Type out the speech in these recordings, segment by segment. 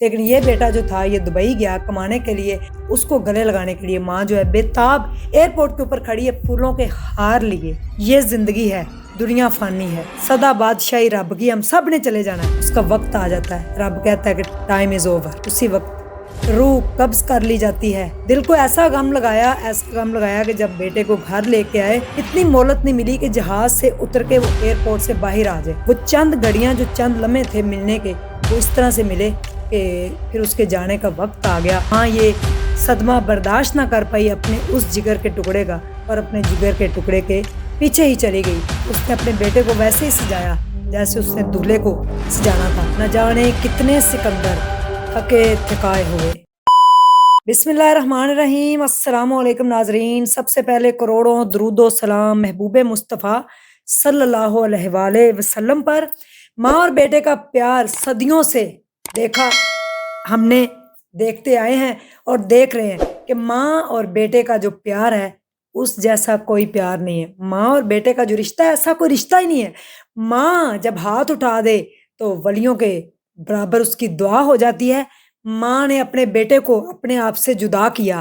لیکن یہ بیٹا جو تھا یہ دبئی گیا کمانے کے لیے، اس کو گلے لگانے کے لیے ماں جو ہے بےتاب ایئرپورٹ کے اوپر کھڑی ہے پھولوں کے ہار لیے۔ یہ زندگی ہے، دنیا فانی ہے، سدا بادشاہی رب کی، ہم سب نے چلے جانا ہے۔ اس کا وقت آ جاتا ہے، رب کہتا ہے کہ ٹائم از اوور۔ اسی وقت روح قبض کر لی جاتی ہے۔ دل کو ایسا غم لگایا کہ جب بیٹے کو گھر لے کے آئے، اتنی مہلت نہیں ملی کہ جہاز سے اتر کے وہ ایئرپورٹ سے باہر آ جائے۔ وہ چند گھڑیاں جو چند لمحے تھے ملنے کے، وہ اس طرح سے ملے کہ پھر اس کے جانے کا وقت آ گیا۔ ہاں، یہ صدمہ برداشت نہ کر پائی اپنے اس جگر کے ٹکڑے کا، اور اپنے جگر کے ٹکڑے کے پیچھے ہی چلی گئی۔ اس نے اپنے بیٹے کو ویسے ہی سجایا جیسے اس نے دولہے کو سجانا تھا۔ نہ جانے کتنے سکندر تھکے تھکائے ہوئے۔ بسم اللہ الرحمن الرحیم۔ السلام علیکم ناظرین، سب سے پہلے کروڑوں درود و سلام محبوب مصطفیٰ صلی اللہ علیہ وآلہ وسلم پر۔ ماں اور بیٹے کا پیار صدیوں سے دیکھا، ہم نے دیکھتے آئے ہیں اور دیکھ رہے ہیں کہ ماں اور بیٹے کا جو پیار ہے اس جیسا کوئی پیار نہیں ہے۔ ماں اور بیٹے کا جو رشتہ ہے ایسا کوئی رشتہ ہی نہیں ہے۔ ماں جب ہاتھ اٹھا دے تو ولیوں کے برابر اس کی دعا ہو جاتی ہے۔ ماں نے اپنے بیٹے کو اپنے آپ سے جدا کیا،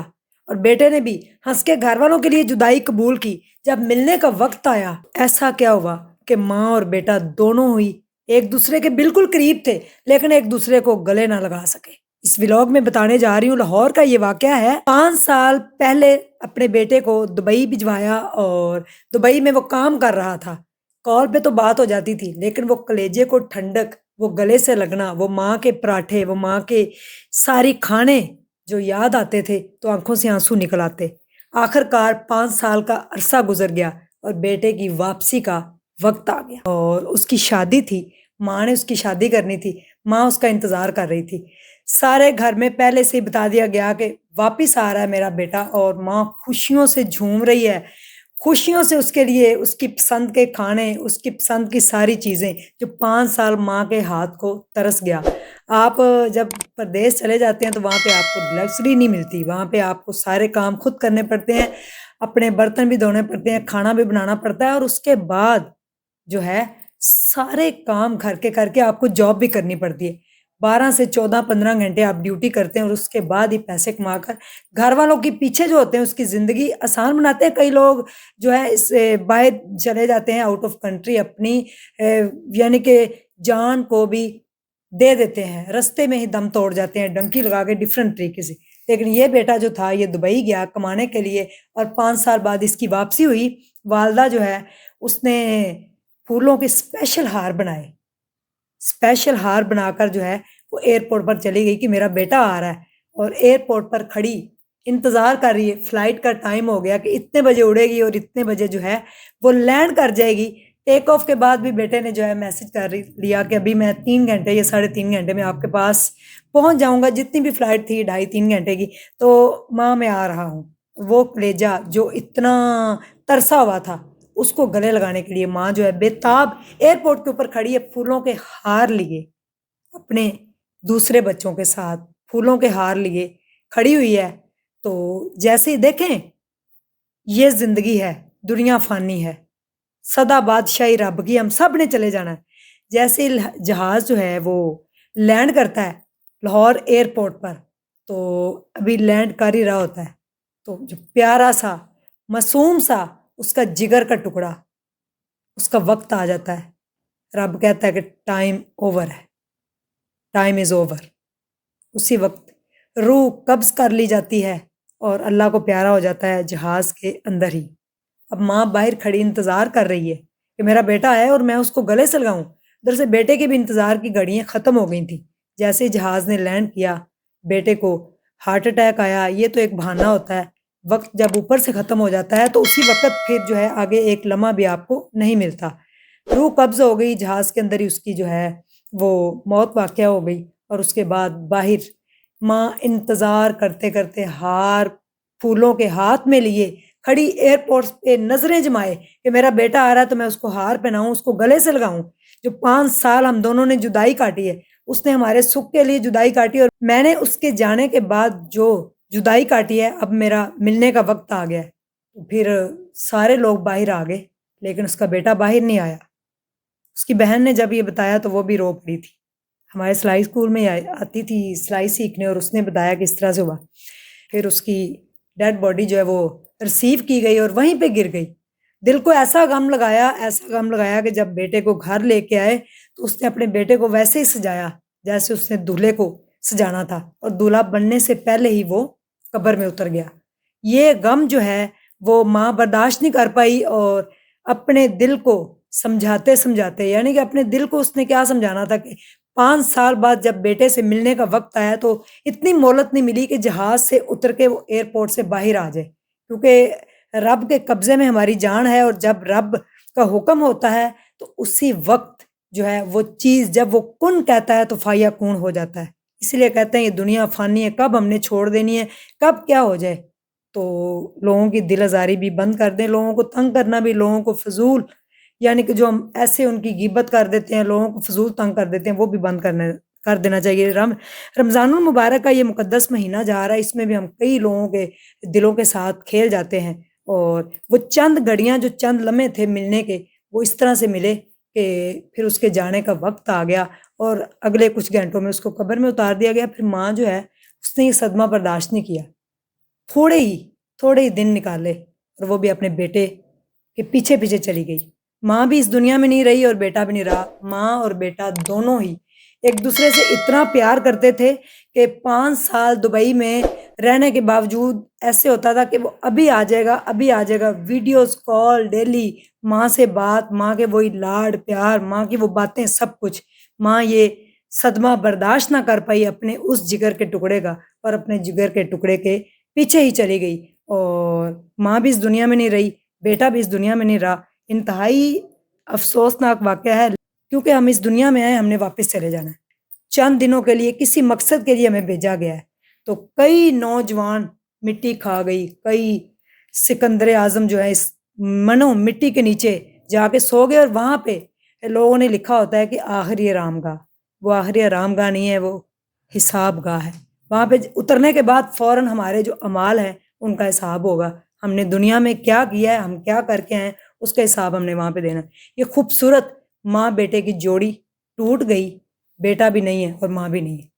اور بیٹے نے بھی ہنس کے گھر والوں کے لیے جدائی قبول کی۔ جب ملنے کا وقت آیا، ایسا کیا ہوا کہ ماں اور بیٹا دونوں ہوئی ایک دوسرے کے بالکل قریب تھے، لیکن ایک دوسرے کو گلے نہ لگا سکے۔ اس ولاگ میں بتانے جا رہی ہوں لاہور کا یہ واقعہ ہے۔ 5 سال پہلے اپنے بیٹے کو دبئی بھجوایا، اور دبئی میں وہ کام کر رہا تھا۔ کال پہ تو بات ہو جاتی تھی، لیکن وہ کلیجے کو ٹھنڈک، وہ گلے سے لگنا، وہ ماں کے پراٹھے، وہ ماں کے ساری کھانے جو یاد آتے تھے تو آنکھوں سے آنسو نکل آتے۔ آخر کار 5 سال کا عرصہ گزر گیا اور بیٹے کی واپسی کا وقت آ گیا، اور اس کی شادی تھی۔ ماں نے اس کی شادی کرنی تھی، ماں اس کا انتظار کر رہی تھی۔ سارے گھر میں پہلے سے ہی بتا دیا گیا کہ واپس آ رہا ہے میرا بیٹا، اور ماں خوشیوں سے جھوم رہی ہے، خوشیوں سے اس کے لیے اس کی پسند کے کھانے، اس کی پسند کی ساری چیزیں، جو 5 سال ماں کے ہاتھ کو ترس گیا۔ آپ جب پردیس چلے جاتے ہیں تو وہاں پہ آپ کو لگژری نہیں ملتی، وہاں پہ آپ کو سارے کام خود کرنے پڑتے ہیں، اپنے برتن بھی دھونے پڑتے ہیں، کھانا بھی بنانا پڑتا ہے، اور اس کے بعد جو ہے سارے کام گھر کے کر کے آپ کو جاب بھی کرنی پڑتی ہے۔ 12 سے 14 15 گھنٹے آپ ڈیوٹی کرتے ہیں، اور اس کے بعد ہی پیسے کما کر گھر والوں کے پیچھے جو ہوتے ہیں اس کی زندگی آسان بناتے ہیں۔ کئی لوگ جو ہے اس باہر چلے جاتے ہیں آؤٹ آف کنٹری، اپنی یعنی کہ جان کو بھی دے دیتے ہیں، رستے میں ہی دم توڑ جاتے ہیں ڈنکی لگا کے ڈیفرنٹ طریقے سے۔ لیکن یہ بیٹا جو تھا یہ دبئی گیا کمانے کے لیے، اور 5 سال بعد اس کی واپسی ہوئی۔ والدہ جو ہے اس نے پھولوں کے اسپیشل ہار بنائے، اسپیشل ہار بنا کر جو ہے وہ ایئرپورٹ پر چلی گئی کہ میرا بیٹا آ رہا ہے، اور ایئرپورٹ پر کھڑی انتظار کر رہی ہے۔ فلائٹ کا ٹائم ہو گیا کہ اتنے بجے اڑے گی اور اتنے بجے جو ہے وہ لینڈ کر جائے گی۔ ٹیک آف کے بعد بھی بیٹے نے جو ہے میسج کر لیا کہ ابھی میں 3 گھنٹے یا 3.5 گھنٹے میں آپ کے پاس پہنچ جاؤں گا، جتنی بھی فلائٹ تھی 2.5-3 گھنٹے کی۔ تو ماں میں آ رہا ہوں۔ وہ کلیجہ جو اتنا ترسا ہوا تھا اس کو گلے لگانے کے لیے ماں جو ہے بےتاب ایئرپورٹ کے اوپر کھڑی ہے پھولوں کے ہار لیے، اپنے دوسرے بچوں کے ساتھ پھولوں کے ہار لیے کھڑی ہوئی ہے۔ تو جیسے ہی دیکھیں، یہ زندگی ہے، دنیا فانی ہے، سدا بادشاہی رب کی، ہم سب نے چلے جانا ہے۔ جیسے جہاز جو ہے وہ لینڈ کرتا ہے لاہور ایئرپورٹ پر، تو ابھی لینڈ کر ہی رہا ہوتا ہے، تو جو پیارا سا معصوم سا اس کا جگر کا ٹکڑا، اس کا وقت آ جاتا ہے، رب کہتا ہے کہ ٹائم اوور ہے، ٹائم از اوور۔ اسی وقت روح قبض کر لی جاتی ہے اور اللہ کو پیارا ہو جاتا ہے جہاز کے اندر ہی۔ اب ماں باہر کھڑی انتظار کر رہی ہے کہ میرا بیٹا آئے اور میں اس کو گلے سے لگاؤں۔ ادھر سے بیٹے کے بھی انتظار کی گھڑیاں ختم ہو گئی تھیں۔ جیسے جہاز نے لینڈ کیا، بیٹے کو ہارٹ اٹیک آیا۔ یہ تو ایک بہانہ ہوتا ہے، وقت جب اوپر سے ختم ہو جاتا ہے تو اسی وقت پھر جو ہے آگے ایک لمحہ بھی آپ کو نہیں ملتا۔ روح قبض ہو گئی، جہاز کے اندر ہی اس کی جو ہے وہ موت واقعہ ہو گئی، اور اس کے بعد باہر ماں انتظار کرتے کرتے ہار پھولوں کے ہاتھ میں لیے کھڑی ایئرپورٹ پہ نظریں جمائے کہ میرا بیٹا آ رہا ہے تو میں اس کو ہار پہناؤں، اس کو گلے سے لگاؤں۔ جو 5 سال ہم دونوں نے جدائی کاٹی ہے، اس نے ہمارے سکھ کے لیے جدائی کاٹی، اور میں نے اس کے جانے کے بعد جو جدائی کاٹی ہے، اب میرا ملنے کا وقت آ گیا ہے۔ تو پھر سارے لوگ باہر آ گئے، لیکن اس کا بیٹا باہر نہیں آیا۔ اس کی بہن نے جب یہ بتایا تو وہ بھی رو پڑی تھی۔ ہمارے سلائی اسکول میں آتی تھی سلائی سیکھنے، اور اس نے بتایا کہ اس طرح سے ہوا. پھر اس کی ڈیڈ باڈی جو ہے وہ ریسیو کی گئی اور وہیں پہ گر گئی. دل کو ایسا غم لگایا کہ جب بیٹے کو گھر لے کے آئے تو اس نے اپنے بیٹے کو ویسے ہی سجایا جیسے اس نے دولہے کو سجانا تھا، اور دولہا بننے سے پہلے ہی وہ قبر میں اتر گیا. یہ غم جو ہے وہ ماں برداشت نہیں کر پائی، اور اپنے دل کو سمجھاتے یعنی کہ اپنے دل کو اس نے کیا سمجھانا تھا کہ 5 سال بعد جب بیٹے سے ملنے کا وقت آیا تو اتنی مہلت نہیں ملی کہ جہاز سے اتر کے وہ ایئرپورٹ سے باہر آ جائے، کیونکہ رب کے قبضے میں ہماری جان ہے، اور جب رب کا حکم ہوتا ہے تو اسی وقت جو ہے وہ چیز جب وہ کن کہتا ہے تو فیکون ہو جاتا ہے. اسی لیے کہتے ہیں یہ دنیا فانی ہے، کب ہم نے چھوڑ دینی ہے، کب کیا ہو جائے. تو لوگوں کی دل آزاری بھی بند کر دیں، لوگوں کو تنگ کرنا بھی، لوگوں کو فضول یعنی کہ جو ہم ایسے ان کی غیبت کر دیتے ہیں، لوگوں کو فضول تنگ کر دیتے ہیں، وہ بھی بند کر دینا چاہیے. رمضان المبارک کا یہ مقدس مہینہ جا رہا ہے، اس میں بھی ہم کئی لوگوں کے دلوں کے ساتھ کھیل جاتے ہیں، اور وہ چند گھڑیاں جو چند لمحے تھے ملنے کے وہ اس طرح سے ملے کہ پھر اس کے جانے کا وقت آ گیا، اور اگلے کچھ گھنٹوں میں اس کو قبر میں اتار دیا گیا. پھر ماں جو ہے اس نے یہ صدمہ برداشت نہیں کیا، تھوڑے ہی دن نکالے، اور وہ بھی اپنے بیٹے کے پیچھے پیچھے چلی گئی. ماں بھی اس دنیا میں نہیں رہی اور بیٹا بھی نہیں رہا. ماں اور بیٹا دونوں ہی ایک دوسرے سے اتنا پیار کرتے تھے کہ 5 سال دبئی میں رہنے کے باوجود ایسے ہوتا تھا کہ وہ ابھی آ جائے گا. ویڈیوز کال ڈیلی، ماں سے بات، ماں کے وہی لاڈ پیار، ماں کی وہ باتیں، سب کچھ. ماں یہ صدمہ برداشت نہ کر پائی اپنے اس جگر کے ٹکڑے کا، اور اپنے جگر کے ٹکڑے کے پیچھے ہی چلی گئی. اور ماں بھی اس دنیا میں نہیں رہی، بیٹا بھی اس دنیا میں نہیں رہا. انتہائی افسوسناک واقعہ ہے، کیونکہ ہم اس دنیا میں آئے، ہم نے واپس چلے جانا ہے. چند دنوں کے لیے کسی مقصد کے لیے ہمیں بھیجا گیا ہے. تو کئی نوجوان مٹی کھا گئی، کئی سکندر اعظم جو ہے اس مٹی کے نیچے جا کے سو گئے، اور وہاں پہ لوگوں نے لکھا ہوتا ہے کہ آخری آرام گاہ. وہ آخری آرام گاہ نہیں ہے، وہ حساب گاہ ہے. وہاں پہ اترنے کے بعد فوراً ہمارے جو اعمال ہیں ان کا حساب ہوگا. ہم نے دنیا میں کیا کیا ہے، ہم کیا کر کے ہیں، اس کا حساب ہم نے وہاں پہ دینا. یہ خوبصورت ماں بیٹے کی جوڑی ٹوٹ گئی، بیٹا بھی نہیں ہے اور ماں بھی نہیں ہے.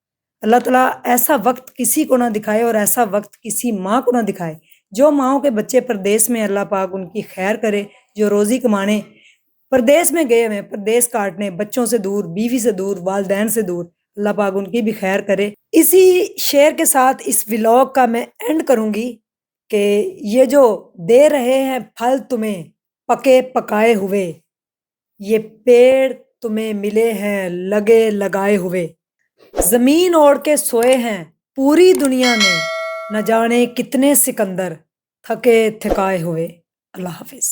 اللہ تعالیٰ ایسا وقت کسی کو نہ دکھائے، اور ایسا وقت کسی ماں کو نہ دکھائے. جو ماؤں کے بچے پردیس میں، اللہ پاک ان کی خیر کرے. جو روزی کمانے پردیس میں گئے ہوئے، پردیس کاٹنے، بچوں سے دور، بیوی سے دور، والدین سے دور، اللہ پاک ان کی بھی خیر کرے. اسی شعر کے ساتھ اس ولاگ کا میں اینڈ کروں گی کہ یہ جو دے رہے ہیں پھل تمہیں پکے پکائے ہوئے، یہ پیڑ تمہیں ملے ہیں لگے لگائے ہوئے. زمین اوڑھ کے سوئے ہیں پوری دنیا میں، نہ جانے کتنے سکندر تھکے تھکائے ہوئے. اللہ حافظ.